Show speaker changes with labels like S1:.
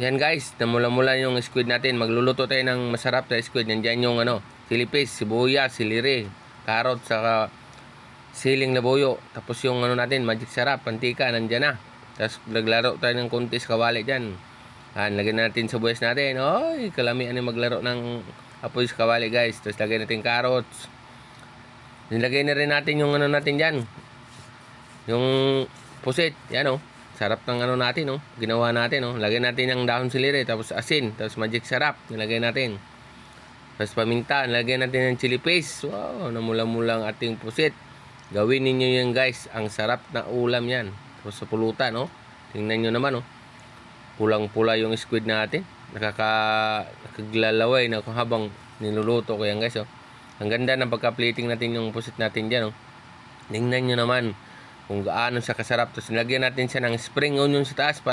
S1: Yan guys, namula-mula yung squid natin. Magluluto tayo ng masarap na squid. Nandiyan yung chili paste, sibuyas, siliri, carrot, saka siling labuyo. Tapos yung natin, magic sarap, pantika, nandiyan na. Tapos naglaro tayo ng konti sa kawali dyan. Lagyan natin sibuyas natin. Oy, kalamian yung maglaro ng apoy sa kawali guys. Tapos lagyan natin carrots. Nilagay na rin natin yung natin dyan. Yung pusit, yan sarap ng natin, ginawa natin, Lagyan natin ng dahon siliri, tapos asin, tapos magic sarap, nilagay natin. Tapos paminta, nilagyan natin ng chili paste. Wow, namula-mula ang ating pusit. Gawin ninyo yan guys, ang sarap na ulam yan. Tapos sa pulutan, tingnan nyo naman, pulang-pula yung squid natin. Nakaglalaway na habang niluluto ko yan guys, Ang ganda ng pagka-plating natin yung pusit natin dyan, Tingnan nyo naman kung gaano siya kasarap. Tapos nilagyan natin siya ng spring onion sa taas para